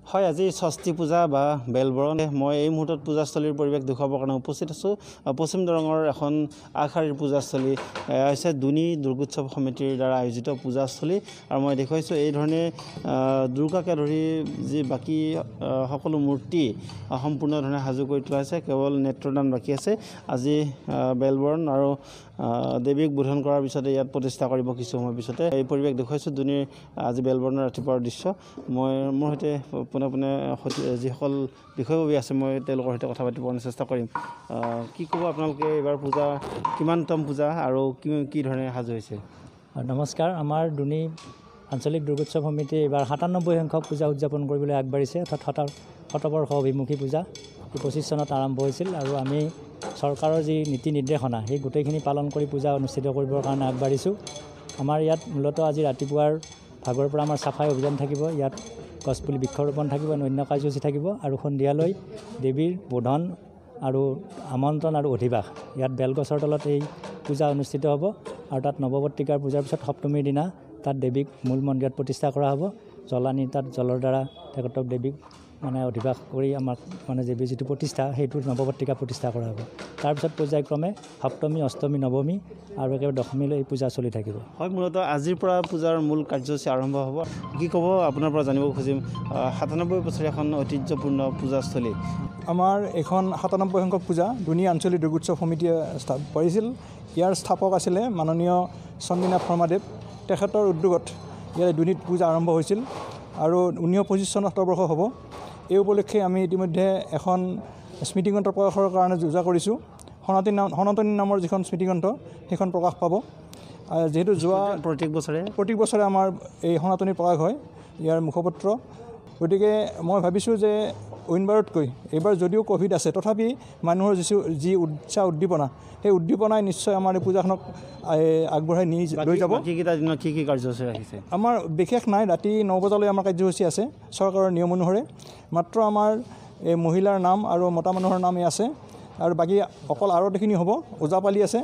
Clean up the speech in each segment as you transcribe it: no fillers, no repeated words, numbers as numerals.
হয় আজি ষষ্ঠী পূজা বা বেলবৰণ মই এই মুহূৰ্তত পূজাস্থলীৰ পৰিৱেশ দেখুৱাবৰ কাৰণে উপস্থিত আছোঁ পশ্চিম দৰঙৰ এখন আগশাৰীৰ পূজাস্থলী হৈছে দুনি দুৰ্গোৎসৱ সমিতিৰ দ্বাৰা আয়োজিত পূজাস্থলী আৰু মই দেখুৱাইছোঁ এই ধৰণে দুৰ্গাকে ধৰি যি বাকী সকলো মূৰ্তি সম্পূৰ্ণ ধৰণে সাজু কৰি তোলা হৈছে কেৱল নেত্ৰদান বাকী আছে আজি বেলবৰণ আৰু দেৱীক বোধন কৰাৰ পিছতে ইয়াত প্ৰতিষ্ঠা কৰিব কিছু সময়ৰ পিছতে এই পৰিৱেশ দেখুৱাইছোঁ দুনিৰ আজি বেলবৰণৰ ৰাতিপুৱাৰ দৃশ্য মই মোৰ সৈতে পোনে পোনে যিসকল বিষয়ববী আছে মই তেওঁলোকৰ সৈতে কথা পাতিবলৈ চেষ্টা কৰিম কি ক'ব আপোনালোকে এইবাৰ পূজা কিমানতম পূজা আৰু কি ধৰণে সাজু হৈছে নমস্কাৰ আমাৰ দুনি আঞ্চলিক দুৰ্গোৎসৱ সমিতিয়ে এইবাৰ ৯৭ সংখ্যক পূজা উদযাপন কৰিবলৈ আগবাঢ়িছে অৰ্থাৎ শতবৰ্ষ অভিমুখী পূজা ২৫ চনত আৰম্ভ হৈছিল আৰু আমি চৰকাৰৰ যি নীতি নিৰ্দেশনা সেই গোটেইখিনি পালন কৰি পূজা অনুষ্ঠিত কৰিবৰ কাৰণে আগবাঢ়িছোঁ আমাৰ ইয়াত মূলতঃ আজি ৰাতিপুৱাৰ ভাগৰ পৰা আমাৰ চাফাই অভিযান থাকিব ইয়াত গছপুলি বৃক্ষৰোপণ থাকিব অন্য কাৰ্যসূচী থাকিব আৰু সন্ধিয়ালৈ দেৱীৰ বোধন আৰু আমন্ত্ৰণ আৰু অধিবাস ইয়াত বেলগছৰ তলত এই পূজা অনুষ্ঠিত হ'ব আৰু তাত নৱপত্ৰিকাৰ পূজাৰ পিছত সপ্তমীৰ দিনা তাত দেৱীক মূল মন্দিৰত প্ৰতিষ্ঠা কৰা হ'ব জলানি তাত জলৰ দ্বাৰা তেখেতক দেৱীক অধিবাস কৰি আমাক দেৱীৰ যিটো প্ৰতিষ্ঠা সেইটো নৱপত্ৰিকা প্ৰতিষ্ঠা কৰা হ'ব তাৰপিছত পৰ্যায়ক্ৰমে সপ্তমী অষ্টমী নৱমী আৰু একেবাৰে দশমীলৈ এই পূজা চলি থাকিব হয় মূলতঃ আজিৰ পৰা পূজাৰ মূল কাৰ্যসূচী আৰম্ভ হ'ব কি ক'ব আপোনাৰ পৰা জানিব খুজিম ৯৭ বছৰীয়া এখন ঐতিহ্যপূৰ্ণ পূজাস্থলী আমাৰ এখন ৯৭ সংখ্যক পূজা দুনি আঞ্চলিক দুৰ্গোৎসৱ সমিতিয়ে কৰিছিল ইয়াৰ স্থাপক আছিলে মাননীয় চন্দীনাথ শৰ্মাদেৱ তেখেতৰ উদ্যোগত ইয়াত দুনিত পূজা আৰম্ভ হৈছিল আৰু ১৯২৫ চনত শতবৰ্ষ হ'ব এই উপলক্ষে আমি ইতিমধ্যে এখন স্মৃতিগ্ৰন্থ প্ৰকাশৰ কাৰণে যোজা কৰিছোঁ সনাতনী নামৰ যিখন স্মৃতিগ্ৰন্থ সেইখন প্ৰকাশ পাব যিহেতু যোৱা প্ৰত্যেক বছৰে আমাৰ এই সনাতনী প্ৰকাশ হয় ইয়াৰ মুখপত্ৰ গতিকে মই ভাবিছোঁ যে অইনবাৰতকৈ এইবাৰ যদিও ক'ভিড আছে তথাপি মানুহৰ যি উৎসাহ উদ্দীপনা সেই উদ্দীপনাই নিশ্চয় আমাৰ এই পূজাখনক আগবঢ়াই লৈ যাব কি কাৰ্যসূচী ৰাখিছে আমাৰ বিশেষ নাই ৰাতি ৯ বজালৈ আমাৰ কাৰ্যসূচী আছে চৰকাৰৰ নিয়ম অনুসৰি মাত্ৰ আমাৰ এই মহিলাৰ নাম আৰু মতা মানুহৰ নামেই আছে আৰু বাকী অকল আৰতিখিনি হ'ব ওজাপালি আছে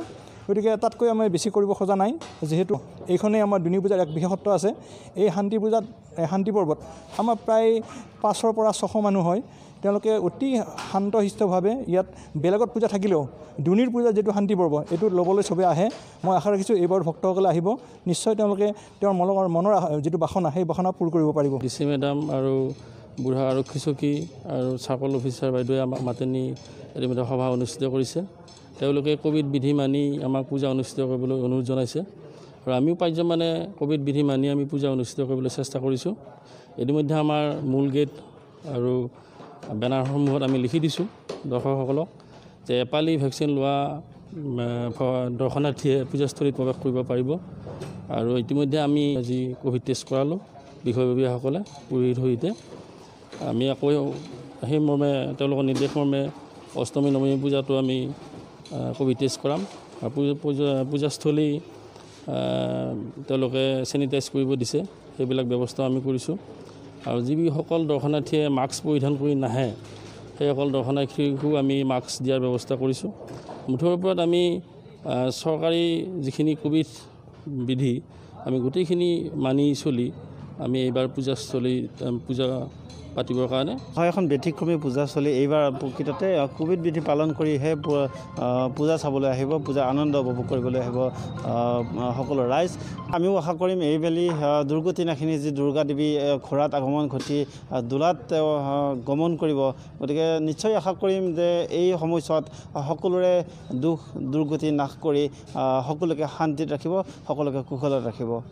গতিকে তাতকৈ আমি বেছি কৰিব খোজা নাই যিহেতু এইখনেই আমাৰ দুনি পূজাৰ এক বিশেষত্ব আছে এই শান্তি পূজাত শান্তি পৰ্বত আমাৰ প্ৰায় ৫০০ পৰা ৬০০ মানুহ হয় তেওঁলোকে অতি শান্তশিষ্টভাৱে ইয়াত বেলেগত পূজা থাকিলেও দুনিৰ পূজা যিটো শান্তি পৰ্ব এইটো ল'বলৈ চবেই আহে মই আশা ৰাখিছোঁ এইবাৰ ভক্তসকলে আহিব নিশ্চয় তেওঁলোকে তেওঁৰ মনৰ যিটো বাসনা সেই বাসনা পূৰ কৰিব পাৰিব ডিচি মেডাম আৰু বুঢ়া আৰক্ষী চকী আৰু চাৰ্কল অফিচাৰ বাইদেৱে আমাক মাতি নি ইতিমধ্যে সভা অনুষ্ঠিত কৰিছে তেওঁলোকে ক'ভিড বিধি মানি আমাক পূজা অনুষ্ঠিত কৰিবলৈ অনুৰোধ জনাইছে আৰু আমিও পাৰ্যমানে ক'ভিড বিধি মানি আমি পূজা অনুষ্ঠিত কৰিবলৈ চেষ্টা কৰিছোঁ ইতিমধ্যে আমাৰ মূল গেট আৰু বেনাৰসমূহত আমি লিখি দিছোঁ দৰ্শকসকলক যে এপালি ভেকচিন লোৱা দৰ্শনাৰ্থীয়ে পূজাস্থলীত প্ৰৱেশ কৰিব পাৰিব আৰু ইতিমধ্যে আমি আজি ক'ভিড টেষ্ট কৰালোঁ বিষয়ববীয়াসকলে পুৰোহিত সহিতে আমি আকৌ সেই মৰ্মে তেওঁলোকৰ নিৰ্দেশ মৰ্মে অষ্টমী নৱমী পূজাটো আমি ক'ভিড টেষ্ট কৰাম আৰু পূজাস্থলী তেওঁলোকে চেনিটাইজ কৰিব দিছে সেইবিলাক ব্যৱস্থা আমি কৰিছোঁ আৰু যিসকল দৰ্শনাৰ্থীয়ে মাস্ক পৰিধান কৰি নাহে সেইসকল দৰ্শনাৰ্থীকো আমি মাস্ক দিয়াৰ ব্যৱস্থা কৰিছোঁ মুঠৰ ওপৰত আমি চৰকাৰী যিখিনি ক'ভিড বিধি আমি গোটেইখিনি মানি চলি আমি এইবাৰ পূজা পাতিবৰ কাৰণে হয় এখন ব্যতিক্ৰমী পূজাস্থলী এইবাৰ প্ৰকৃততে ক'ভিড বিধি পালন কৰিহে পূজা চাবলৈ আহিব পূজা আনন্দ উপভোগ কৰিবলৈ আহিব সকলো ৰাইজ আমিও আশা কৰিম এইবেলি দুৰ্গতিনাখিনি যি দুৰ্গা দেৱী ঘোঁৰাত আগমন ঘটি দোলাত তেওঁ গমন কৰিব গতিকে নিশ্চয় আশা কৰিম যে এই সময়ছোৱাত সকলোৰে দুখ দুৰ্গতি নাশ কৰি সকলোকে শান্তিত ৰাখিব সকলোকে কুশলত ৰাখিব